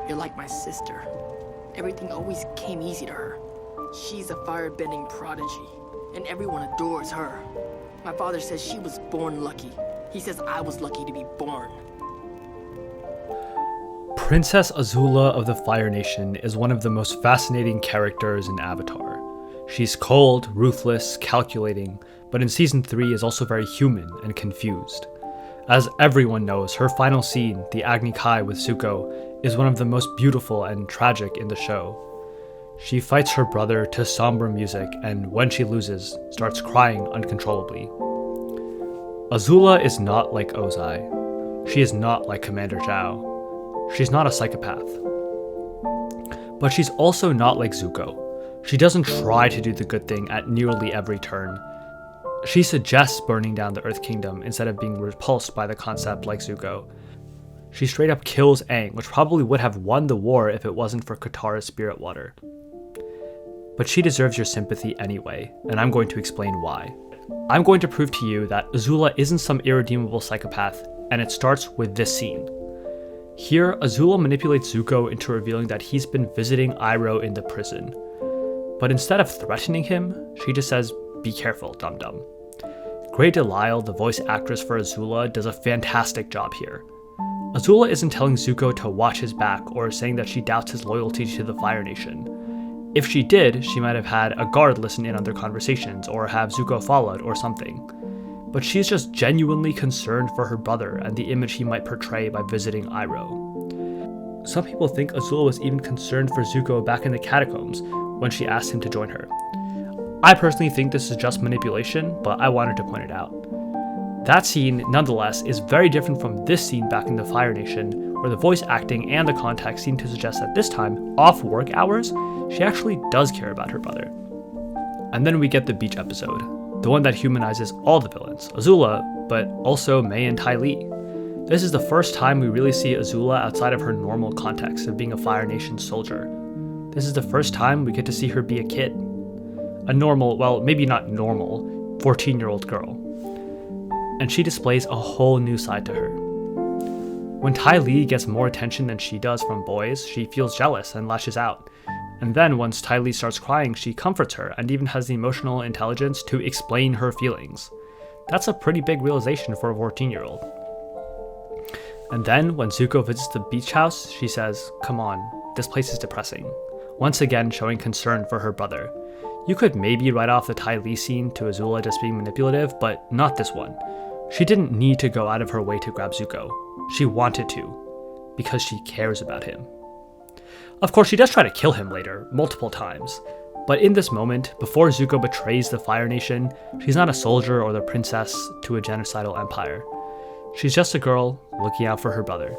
You're like my sister. Everything always came easy to her. She's a fire-bending prodigy, and everyone adores her. My father says she was born lucky. He says I was lucky to be born. Princess Azula of the Fire Nation is one of the most fascinating characters in Avatar. She's cold, ruthless, calculating, but in Season 3 is also very human and confused. As everyone knows, her final scene, the Agni Kai with Zuko, is one of the most beautiful and tragic in the show. She fights her brother to somber music and, when she loses, starts crying uncontrollably. Azula is not like Ozai. She is not like Commander Zhao. She's not a psychopath. But she's also not like Zuko. She doesn't try to do the good thing at nearly every turn. She suggests burning down the Earth Kingdom instead of being repulsed by the concept like Zuko. She straight up kills Aang, which probably would have won the war if it wasn't for Katara's spirit water. But she deserves your sympathy anyway, and I'm going to explain why. I'm going to prove to you that Azula isn't some irredeemable psychopath, and it starts with this scene. Here, Azula manipulates Zuko into revealing that he's been visiting Iroh in the prison. But instead of threatening him, she just says, "Be careful, dum-dum." Grey Delisle, the voice actress for Azula, does a fantastic job here. Azula isn't telling Zuko to watch his back or saying that she doubts his loyalty to the Fire Nation. If she did, she might have had a guard listen in on their conversations or have Zuko followed or something. But she's just genuinely concerned for her brother and the image he might portray by visiting Iroh. Some people think Azula was even concerned for Zuko back in the catacombs when she asked him to join her. I personally think this is just manipulation, but I wanted to point it out. That scene, nonetheless, is very different from this scene back in the Fire Nation, where the voice acting and the context seem to suggest that this time, off work hours, she actually does care about her brother. And then we get the beach episode, the one that humanizes all the villains, Azula, but also Mai and Ty Lee. This is the first time we really see Azula outside of her normal context of being a Fire Nation soldier. This is the first time we get to see her be a kid. A normal, well, maybe not normal, 14-year-old girl. And she displays a whole new side to her. When Ty Lee gets more attention than she does from boys, she feels jealous and lashes out. And then once Ty Lee starts crying, she comforts her and even has the emotional intelligence to explain her feelings. That's a pretty big realization for a 14-year-old. And then when Zuko visits the beach house, she says, "Come on, this place is depressing." Once again showing concern for her brother. You could maybe write off the Ty Lee scene to Azula just being manipulative, but not this one. She didn't need to go out of her way to grab Zuko. She wanted to, because she cares about him. Of course, she does try to kill him later, multiple times. But in this moment, before Zuko betrays the Fire Nation, she's not a soldier or the princess to a genocidal empire. She's just a girl looking out for her brother.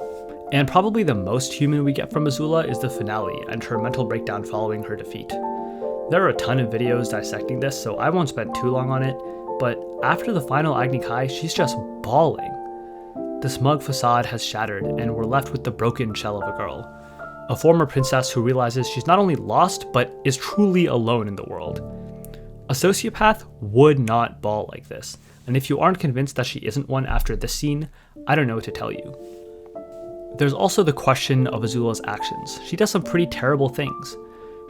And probably the most human we get from Azula is the finale and her mental breakdown following her defeat. There are a ton of videos dissecting this, so I won't spend too long on it, but after the final Agni Kai, she's just bawling. The smug facade has shattered, and we're left with the broken shell of a girl. A former princess who realizes she's not only lost, but is truly alone in the world. A sociopath would not bawl like this, and if you aren't convinced that she isn't one after this scene, I don't know what to tell you. There's also the question of Azula's actions. She does some pretty terrible things.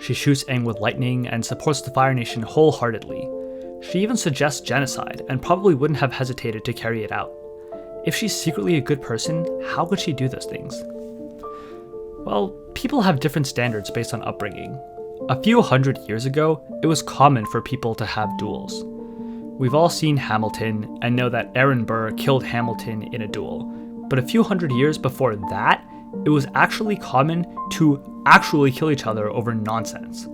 She shoots Aang with lightning and supports the Fire Nation wholeheartedly. She even suggests genocide and probably wouldn't have hesitated to carry it out. If she's secretly a good person, how could she do those things? Well, people have different standards based on upbringing. A few hundred years ago, it was common for people to have duels. We've all seen Hamilton and know that Aaron Burr killed Hamilton in a duel, but a few hundred years before that, it was actually common to actually kill each other over nonsense.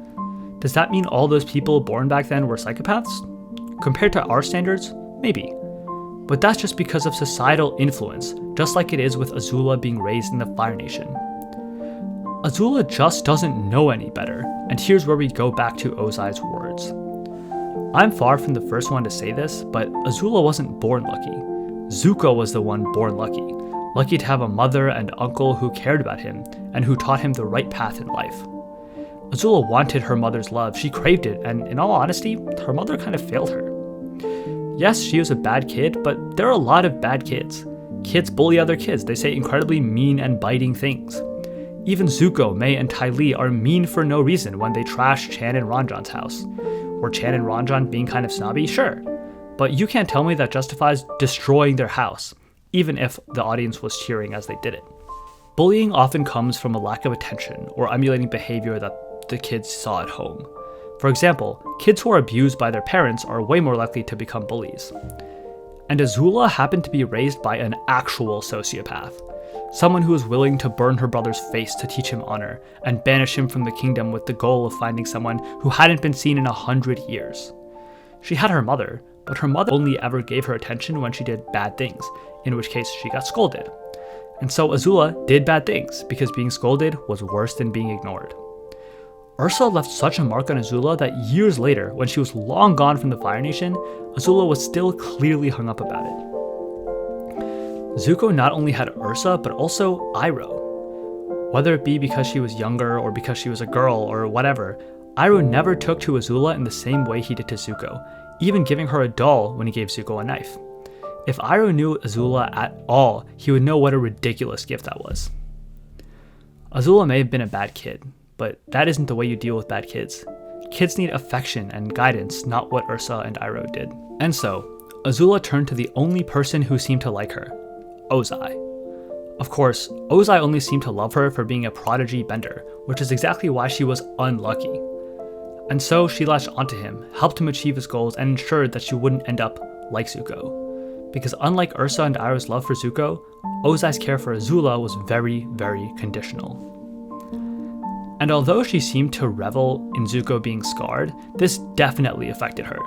Does that mean all those people born back then were psychopaths? Compared to our standards, maybe. But that's just because of societal influence, just like it is with Azula being raised in the Fire Nation. Azula just doesn't know any better, and here's where we go back to Ozai's words. I'm far from the first one to say this, but Azula wasn't born lucky. Zuko was the one born lucky. Lucky to have a mother and uncle who cared about him, and who taught him the right path in life. Azula wanted her mother's love, she craved it, and in all honesty, her mother kind of failed her. Yes, she was a bad kid, but there are a lot of bad kids. Kids bully other kids. They say incredibly mean and biting things. Even Zuko, Mei, and Ty Lee are mean for no reason when they trash Chan and Ranjan's house. Were Chan and Ranjan being kind of snobby? Sure. But you can't tell me that justifies destroying their house, even if the audience was cheering as they did it. Bullying often comes from a lack of attention or emulating behavior that the kids saw at home. For example, kids who are abused by their parents are way more likely to become bullies. And Azula happened to be raised by an actual sociopath. Someone who was willing to burn her brother's face to teach him honor and banish him from the kingdom with the goal of finding someone who hadn't been seen in 100 years. She had her mother, but her mother only ever gave her attention when she did bad things, in which case she got scolded. And so Azula did bad things because being scolded was worse than being ignored. Ursa left such a mark on Azula that years later, when she was long gone from the Fire Nation, Azula was still clearly hung up about it. Zuko not only had Ursa, but also Iroh. Whether it be because she was younger or because she was a girl or whatever, Iroh never took to Azula in the same way he did to Zuko, even giving her a doll when he gave Zuko a knife. If Iroh knew Azula at all, he would know what a ridiculous gift that was. Azula may have been a bad kid, but that isn't the way you deal with bad kids. Kids need affection and guidance, not what Ursa and Iroh did. And so, Azula turned to the only person who seemed to like her, Ozai. Of course, Ozai only seemed to love her for being a prodigy bender, which is exactly why she was unlucky. And so she latched onto him, helped him achieve his goals, and ensured that she wouldn't end up like Zuko. Because unlike Ursa and Iroh's love for Zuko, Ozai's care for Azula was very, very conditional. And although she seemed to revel in Zuko being scarred, this definitely affected her.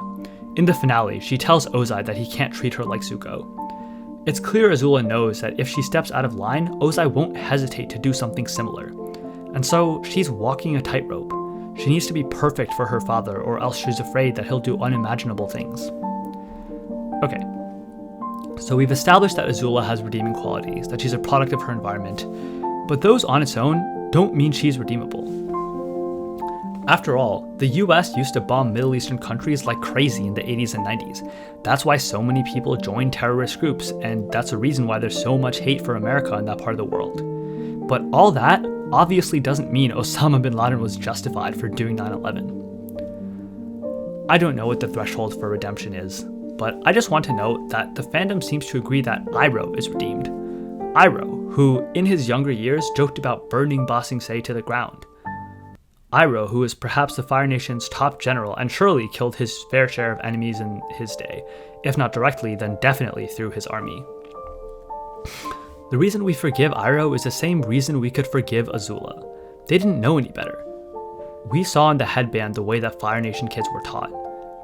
In the finale, she tells Ozai that he can't treat her like Zuko. It's clear Azula knows that if she steps out of line, Ozai won't hesitate to do something similar. And so she's walking a tightrope. She needs to be perfect for her father, or else she's afraid that he'll do unimaginable things. Okay, so we've established that Azula has redeeming qualities, that she's a product of her environment, but those on its own don't mean she's redeemable. After all, the US used to bomb Middle Eastern countries like crazy in the 80s and 90s. That's why so many people joined terrorist groups, and that's a reason why there's so much hate for America in that part of the world. But all that obviously doesn't mean Osama bin Laden was justified for doing 9/11. I don't know what the threshold for redemption is, but I just want to note that the fandom seems to agree that Iroh is redeemed. Iroh, who in his younger years joked about burning Ba Sing Se to the ground. Iroh, who is perhaps the Fire Nation's top general and surely killed his fair share of enemies in his day, if not directly, then definitely through his army. The reason we forgive Iroh is the same reason we could forgive Azula. They didn't know any better. We saw in the headband the way that Fire Nation kids were taught.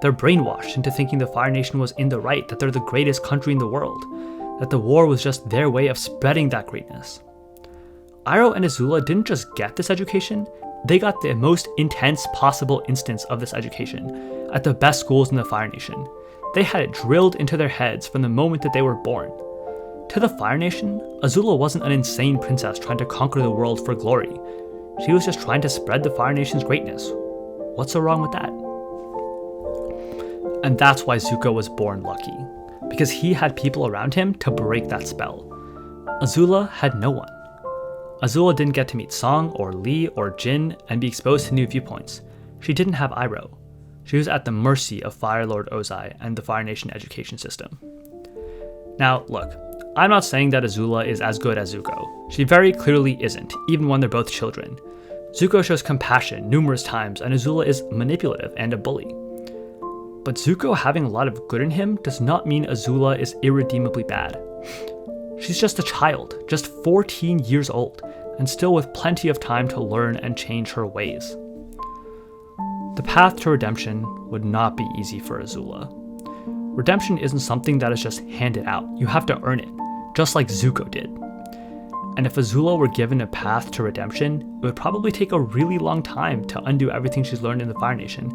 They're brainwashed into thinking the Fire Nation was in the right, that they're the greatest country in the world, that the war was just their way of spreading that greatness. Iroh and Azula didn't just get this education, they got the most intense possible instance of this education at the best schools in the Fire Nation. They had it drilled into their heads from the moment that they were born. To the Fire Nation, Azula wasn't an insane princess trying to conquer the world for glory. She was just trying to spread the Fire Nation's greatness. What's so wrong with that? And that's why Zuko was born lucky, because he had people around him to break that spell. Azula had no one. Azula didn't get to meet Song or Lee or Jin and be exposed to new viewpoints. She didn't have Iroh. She was at the mercy of Fire Lord Ozai and the Fire Nation education system. Now, look, I'm not saying that Azula is as good as Zuko. She very clearly isn't, even when they're both children. Zuko shows compassion numerous times, and Azula is manipulative and a bully. But Zuko having a lot of good in him does not mean Azula is irredeemably bad. She's just a child, just 14 years old, and still with plenty of time to learn and change her ways. The path to redemption would not be easy for Azula. Redemption isn't something that is just handed out. You have to earn it, just like Zuko did. And if Azula were given a path to redemption, it would probably take a really long time to undo everything she's learned in the Fire Nation,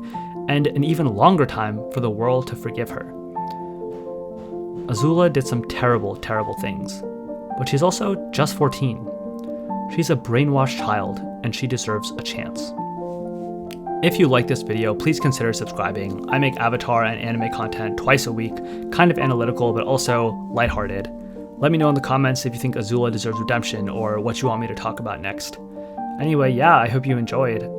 and an even longer time for the world to forgive her. Azula did some terrible, terrible things, but she's also just 14. She's a brainwashed child, and she deserves a chance. If you like this video, please consider subscribing. I make Avatar and anime content twice a week, kind of analytical but also lighthearted. Let me know in the comments if you think Azula deserves redemption or what you want me to talk about next. Anyway, yeah, I hope you enjoyed.